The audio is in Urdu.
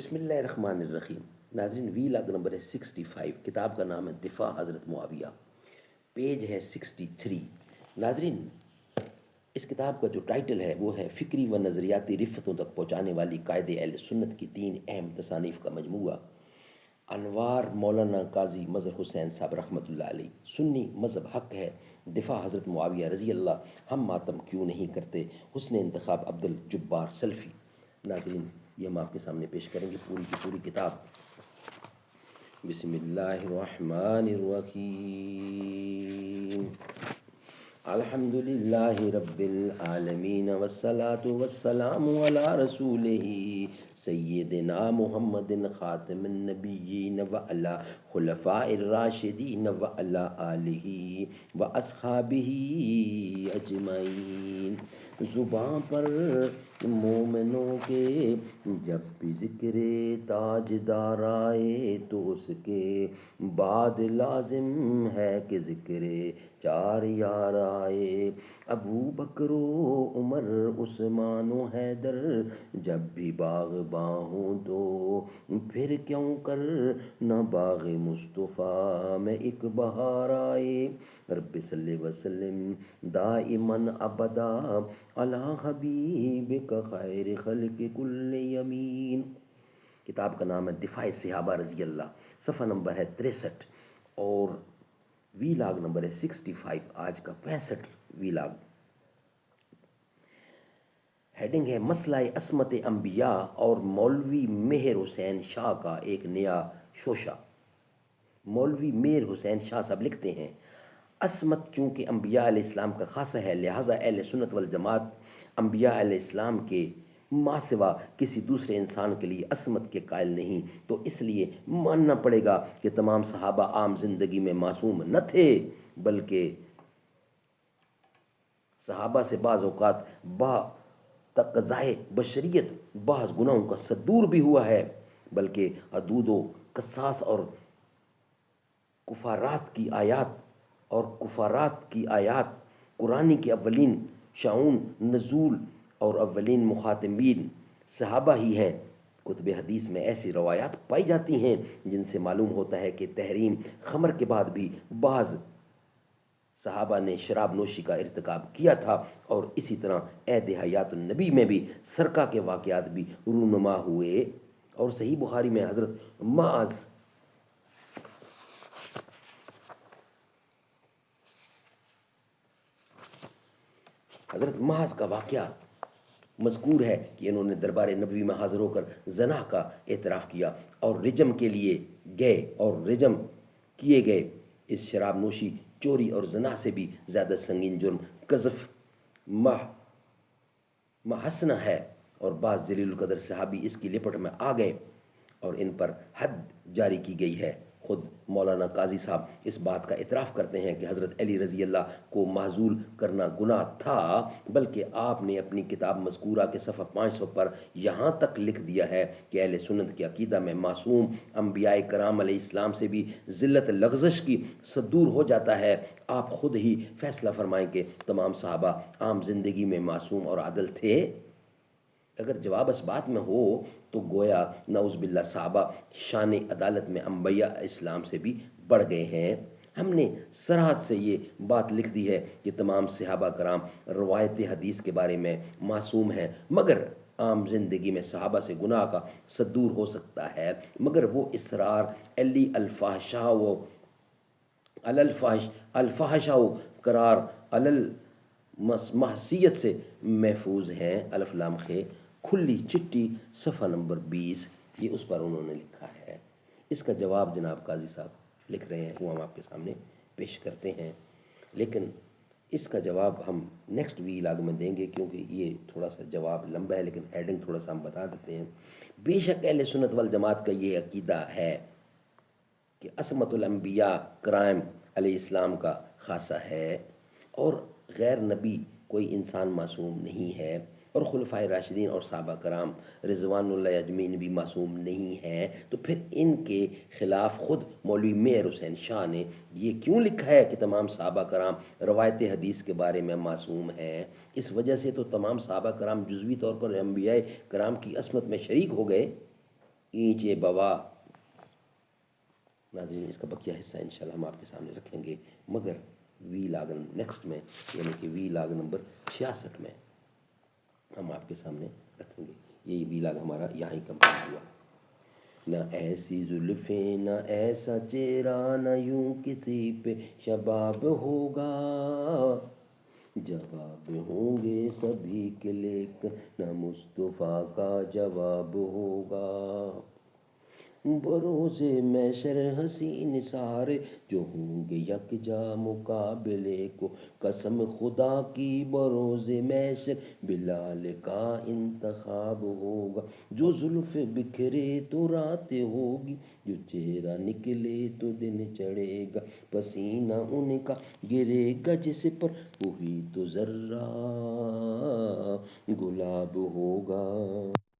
بسم اللہ الرحمن الرحیم۔ ناظرین، وی لاگ نمبر ہے 65، کتاب کا نام ہے دفاع حضرت معاویہ، پیج ہے 63۔ ناظرین، اس کتاب کا جو ٹائٹل ہے وہ ہے فکری و نظریاتی رفتوں تک پہنچانے والی قائد اہل سنت کی 3 اہم تصانیف کا مجموعہ۔ انوار مولانا قاضی مظہر حسین صاحب رحمۃ اللہ علیہ۔ سنی مذہب حق ہے، دفاع حضرت معاویہ رضی اللہ، ہم ماتم کیوں نہیں کرتے، حسن انتخاب عبد الجبار سلفی۔ ناظرین، یہ ہم آپ کے سامنے پیش کریں گے پوری کی پوری کتاب۔ بسم اللہ الرحمن الرحیم۔ الحمد للہ رب العالمین والصلاة والسلام علی رسولہ سیدنا محمد خاتم النبیین وعلی خلفاء الراشدین وعلی آلہ واصحابہ اجمعین۔ زباں پر مومنوں کے جب بھی ذکر تاجدار آئے تو اس کے بعد لازم ہے کہ ذکر 4 یار آئے۔ ابو بکر و عمر عثمان و حیدر جب بھی باغباں ہوں تو پھر کیوں کر نہ باغ مصطفیٰ میں ایک بہار آئے۔ رب صلی وسلم دائماً ابدا علی حبیبک خیر خلق کل یمین۔ کتاب کا نام ہے دفاع صحابہ رضی اللہ، صفحہ نمبر ہے 63 اور وی لاگ نمبر ہے 65، آج کا 65 وی لاگ۔ ہیڈنگ ہے مسئلہ عصمت انبیاء اور مولوی مہر حسین شاہ کا ایک نیا شوشہ۔ مولوی مہر حسین شاہ صاحب لکھتے ہیں، عصمت چونکہ انبیاء علیہ السلام کا خاصہ ہے، لہٰذا اہل سنت والجماعت انبیاء علیہ السلام کے ماں سوا کسی دوسرے انسان کے لیے عصمت کے قائل نہیں، تو اس لیے ماننا پڑے گا کہ تمام صحابہ عام زندگی میں معصوم نہ تھے، بلکہ صحابہ سے بعض اوقات تقاضائے بشریت بعض گناہوں کا صدور بھی ہوا ہے، بلکہ حدود و قصاص اور کفارات کی آیات قرآن کے اولین شعون نزول اور اولین مخاطبین صحابہ ہی ہیں۔ کتب حدیث میں ایسی روایات پائی جاتی ہیں جن سے معلوم ہوتا ہے کہ تحریم خمر کے بعد بھی بعض صحابہ نے شراب نوشی کا ارتکاب کیا تھا، اور اسی طرح عہد حیات النبی میں بھی سرقہ کے واقعات بھی رونما ہوئے۔ اور صحیح بخاری میں حضرت معاذ کا واقعہ مذکور ہے کہ انہوں نے دربار نبوی میں حاضر ہو کر زنا کا اعتراف کیا اور رجم کے لیے گئے، اور رجم کیے گئے۔ اس شراب نوشی چوری اور زنا سے بھی زیادہ سنگین جرم قذف محسنہ ہے، اور بعض جلیل القدر صحابی اس کی لپٹ میں آ گئے اور ان پر حد جاری کی گئی ہے۔ خود مولانا قاضی صاحب اس بات کا اعتراف کرتے ہیں کہ حضرت علی رضی اللہ کو معزول کرنا گناہ تھا، بلکہ آپ نے اپنی کتاب مذکورہ کے صفحہ 500 پر یہاں تک لکھ دیا ہے کہ اہل سنت کے عقیدہ میں معصوم انبیاء کرام علیہ السلام سے بھی ذلت لغزش کی صدور ہو جاتا ہے۔ آپ خود ہی فیصلہ فرمائیں کہ تمام صحابہ عام زندگی میں معصوم اور عادل تھے۔ اگر جواب اس بات میں ہو تو گویا نعوذ باللہ صحابہ شان عدالت میں انبیاء اسلام سے بھی بڑھ گئے ہیں۔ ہم نے صراحت سے یہ بات لکھ دی ہے کہ تمام صحابہ کرام روایت حدیث کے بارے میں معصوم ہیں، مگر عام زندگی میں صحابہ سے گناہ کا صدور ہو سکتا ہے، مگر وہ اصرار علی الفحشاء و قرار المحسیت سے محفوظ ہیں۔ الف لام خ کھلی چٹی صفحہ نمبر 20، یہ اس پر انہوں نے لکھا ہے۔ اس کا جواب جناب قاضی صاحب لکھ رہے ہیں، وہ ہم آپ کے سامنے پیش کرتے ہیں، لیکن اس کا جواب ہم نیکسٹ وی لاگ میں دیں گے، کیونکہ یہ تھوڑا سا جواب لمبا ہے، لیکن ہیڈنگ تھوڑا سا ہم بتا دیتے ہیں۔ بے شک اہل سنت والجماعت کا یہ عقیدہ ہے کہ عصمت الانبیاء کرام علیہ السلام کا خاصہ ہے، اور غیر نبی کوئی انسان معصوم نہیں ہے، اور خلفائے راشدین اور صحابہ کرام رضوان اللہ اجمعین بھی معصوم نہیں ہیں، تو پھر ان کے خلاف خود مولوی مہر حسین شاہ نے یہ کیوں لکھا ہے کہ تمام صحابہ کرام روایت حدیث کے بارے میں معصوم ہیں؟ اس وجہ سے تو تمام صحابہ کرام جزوی طور پر انبیاء کرام کی عصمت میں شریک ہو گئے۔ اینچے بوا. ناظرین اس کا بقیہ حصہ انشاءاللہ ہم آپ کے سامنے رکھیں گے، مگر وی لاگ نیکسٹ میں یعنی کہ وی لاگ نمبر 66 میں ہم آپ کے سامنے رکھیں گے. یہ وی لاگ ہمارا یہاں ہی کمپلیٹ ہوا. نہ ایسی زلفیں نہ ایسا چہرہ نہ یوں کسی پہ شباب ہوگا، جواب ہوں گے سبھی کے لیکن نہ مصطفیٰ کا جواب ہوگا. بروز محشر حسین سارے جو ہوں گے یکجا مقابلے کو، قسم خدا کی بروز محشر بلال کا انتخاب ہوگا. جو زلف بکھرے تو رات ہوگی، جو چہرہ نکلے تو دن چڑھے گا، پسینہ ان کا گرے گا جس پر وہی تو ذرہ گلاب ہوگا.